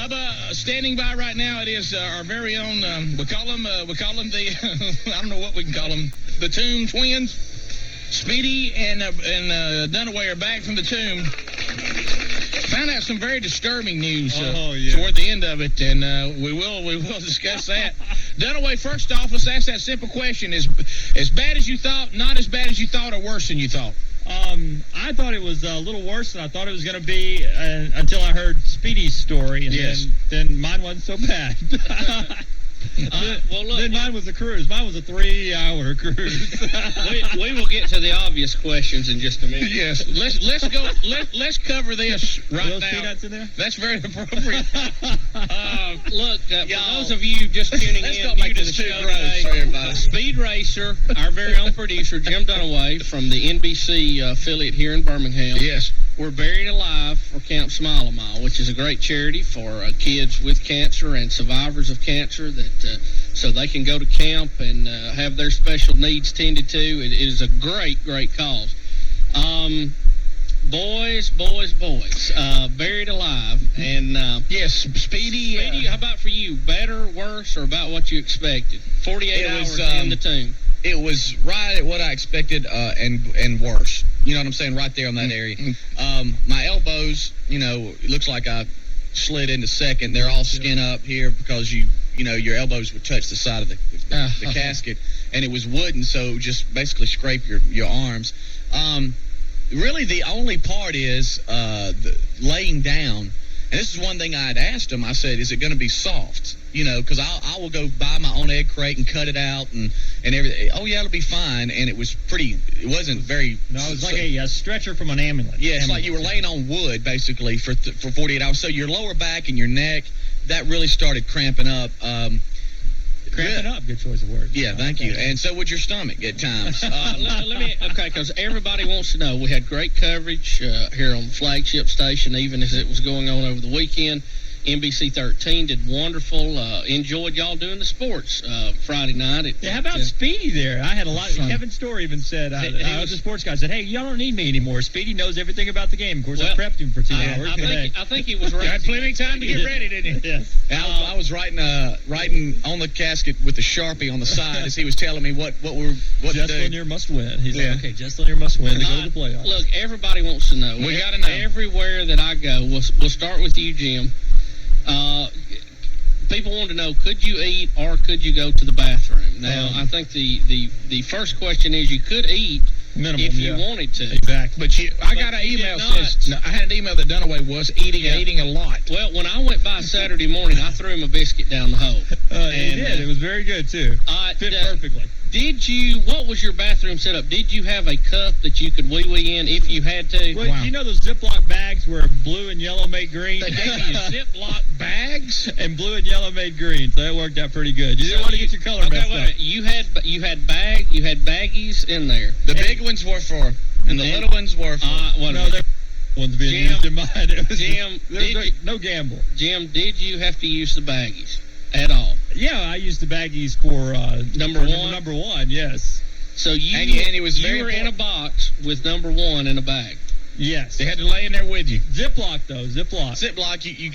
Bubba, standing by right now, it is our very own, we call them the, I don't know what we can call them, the Tomb Twins. Speedy and Dunaway are back from the tomb. Found out some very disturbing news toward the end of it, and we will discuss that. Dunaway, first off, let's ask that simple question. Is as bad as you thought, not as bad as you thought, or worse than you thought? I thought it was a little worse than I thought it was going to be until I heard Speedy's story, and then mine wasn't so bad. Well, look, then mine was a cruise. Mine was a 3-hour cruise. we will get to the obvious questions in just a minute. Yes, let's go. Let's cover this right those now. Peanuts in there? That's very appropriate. Look, for those of you just tuning in, don't make new to the this too show gross today, for everybody. Speed Racer, our very own producer, Jim Dunaway from the NBC affiliate here in Birmingham. Yes. We're buried alive for Camp Smile a Mile, which is a great charity for kids with cancer and survivors of cancer, that so they can go to camp and have their special needs tended to. It is a great, great cause. Boys, buried alive, and yes, Speedy. How about for you? Better, worse, or about what you expected? 48 hours in the tomb. It was right at what I expected, and worse. You know what I'm saying? Right there on that area. My elbows, it looks like I slid into second. They're all skin up here because your elbows would touch the side of the casket, and it was wooden, so just basically scrape your arms. Really, the only part is the laying down. And this is one thing I had asked him. I said, is it going to be soft? Because I will go buy my own egg crate and cut it out and everything. Oh, yeah, it'll be fine. And it wasn't very... No, it was like a stretcher from an ambulance. Yeah, it's like you were laying on wood, basically, for 48 hours. So your lower back and your neck, that really started cramping up. Cramping up, good choice of words. Yeah, thank you. And so would your stomach at times. Because everybody wants to know, we had great coverage here on the flagship station, even as it was going on over the weekend. NBC 13 did wonderful. Enjoyed y'all doing the sports Friday night. How about Speedy there? I had a lot. Kevin Storr even said, I was a sports guy, said, hey, y'all don't need me anymore. Speedy knows everything about the game. Of course, I prepped him for 2 hours. I think he was ready. You had plenty of time to get ready, didn't you? Yes. I was writing on the casket with the Sharpie on the side as he was telling me what Just Lanier must win. He's like, okay, Just Lanier must win to go to the playoffs. Look, everybody wants to know. We got to know. Everywhere that I go, we'll start with you, Jim. People want to know, could you eat or could you go to the bathroom? Now, I think the first question is you could eat minimum, if you wanted to. Exactly. But I got an email I had an email that Dunaway was eating a lot. Well, when I went by Saturday morning, I threw him a biscuit down the hole. He did. It was very good, too. Fit perfectly. What was your bathroom setup? Did you have a cup that you could wee in if you had to? Well, you know those Ziploc bags where blue and yellow made green? They gave you Ziploc bags? And blue and yellow made green, so that worked out pretty good. You didn't want to get your color messed up. Wait. You had baggies in there. The big ones were for, and the little ones were for. The ones being used in mine. It was Jim, no gamble. Jim, did you have to use the baggies at all? Yeah, I used the baggies for number one. Number one, yes. So you were in a box with number one in a bag. Yes. They had to lay in there with you. Ziploc, though. Ziploc, you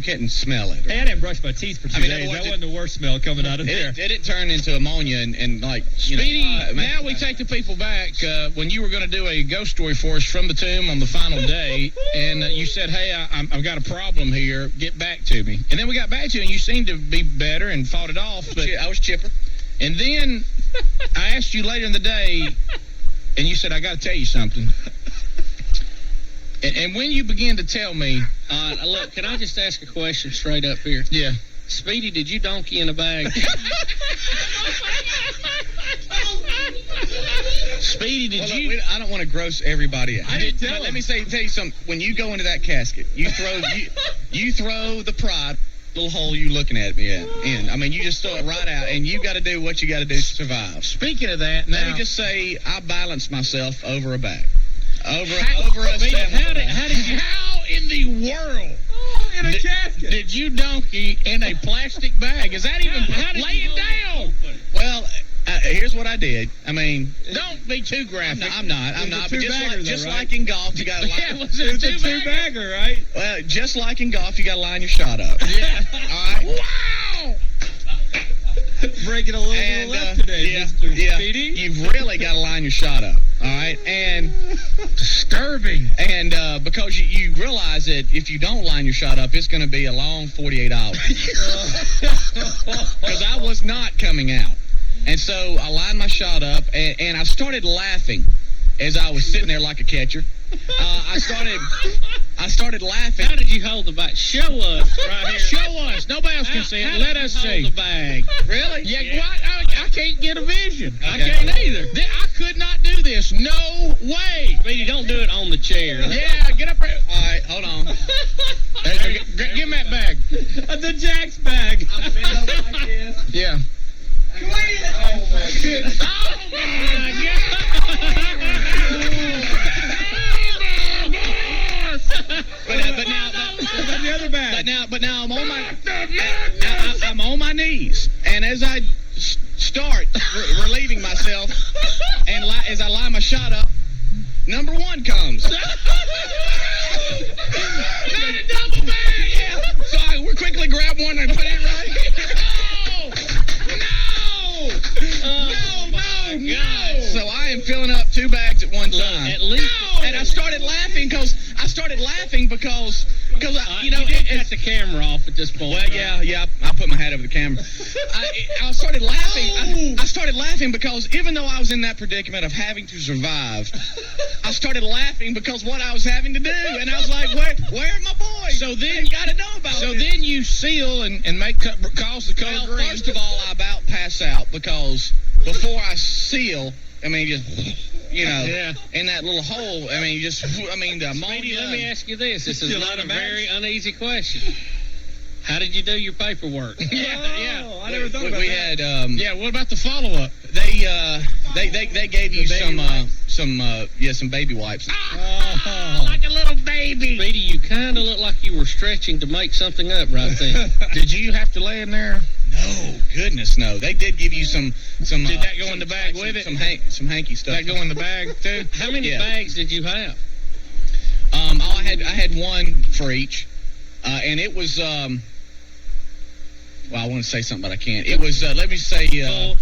can't smell it. Hey, I didn't brush my teeth for 2 days. That wasn't the worst smell coming out of there. It didn't turn into ammonia and like, Speedy, now we take the people back when you were going to do a ghost story for us from the tomb on the final day, and you said, hey, I've got a problem here. Get back to me. And then we got back to you, and you seemed to be better and fought it off. But I was chipper. And then I asked you later in the day, and you said, I got to tell you something. And when you began to tell me... look, can I just ask a question straight up here? Yeah. Speedy, did you donkey in a bag? Speedy, did you... Look, I don't want to gross everybody out. Let me tell you something. When you go into that casket, you throw the pride little hole you looking at me in. I mean, you just throw it right out, and you got to do what you got to do to survive. Speaking of that, now... Let me just say I balanced myself over a bag. Over a How in the world? In a casket. Did you donkey in a plastic bag? Is that even laying down? Well, here's what I did. I mean, don't be too graphic. I'm not. But just right? like in golf, you got to line. Yeah, was it a two-bagger, right? Well, just like in golf, you got to line your shot up. Yeah. All right. Wow. Breaking a little to the left today, Mr. Speedy. You've really got to line your shot up. All right, and disturbing. And because you realize that if you don't line your shot up, it's going to be a long 48 hours. Because I was not coming out. And so I lined my shot up, and I started laughing as I was sitting there like a catcher. I started laughing. How did you hold the bag? Show us right here. Show us. Nobody else can see it. Let us see. Hold the bag. Really? Yeah. What? I can't get a vision. Okay. I can't either. I could not do this. No way. Speedy, don't do it on the chair. Yeah. Get up there. All right, hold on. Give me that bag. The Jack's bag. I'm bent over like this. Yeah. Oh, my goodness. Oh my God. But now I'm on my knees, and as I start relieving myself, and as I line my shot up, number one comes. Not a double bag. Yeah. So I quickly grab one and put it right here. No. So I am filling up 2 bags at one time. At least. And I started laughing because you know, you got the camera off at this point. Well, yeah, I put my hat over the camera. I started laughing. I started laughing because even though I was in that predicament of having to survive, I started laughing because what I was having to do, and I was like, where are my boys? So then, got to know about it. So then you seal and make calls the color green. First of all, I about pass out because before I seal, I mean, just, you know, in that little hole, I mean, the Speedy, let me ask you this. This is not a very uneasy question. How did you do your paperwork? Yeah. I never thought about that. We had, what about the follow-up? They gave you some baby wipes. Like a little baby. Speedy, you kind of look like you were stretching to make something up right then. Did you have to lay in there? No, goodness, no. They did give you some. Did that go in the bag with it? Some hanky stuff. Did that go in the bag too? How many bags did you have? I had one for each, and it was. Well, I want to say something, but I can't. It was. Let me say. Full.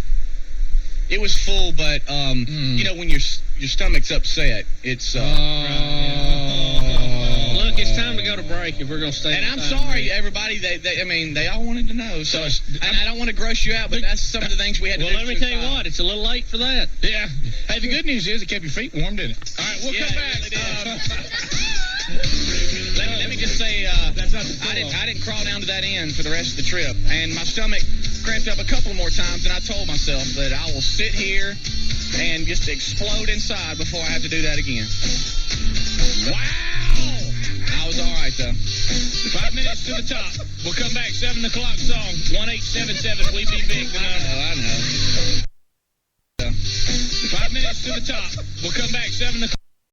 It was full, but you know, when your stomach's upset, it's. Look, it's time to go to break if we're going to stay. And I'm sorry, everybody. They all wanted to know. So, and I don't want to gross you out, but that's some of the things we had to do. Well, let me tell you what. It's a little late for that. Yeah. Hey, the good news is it kept your feet warm, didn't it? All right, we'll come back. Let me just say, I didn't crawl down to that end for the rest of the trip, and my stomach cramped up a couple more times, and I told myself that I will sit here and just explode inside before I have to do that again. Wow! I was all right, though. 5 minutes to the top. We'll come back, 7 o'clock song, 1877, We Be Big. I know. 5 minutes to the top. We'll come back, 7 o'clock.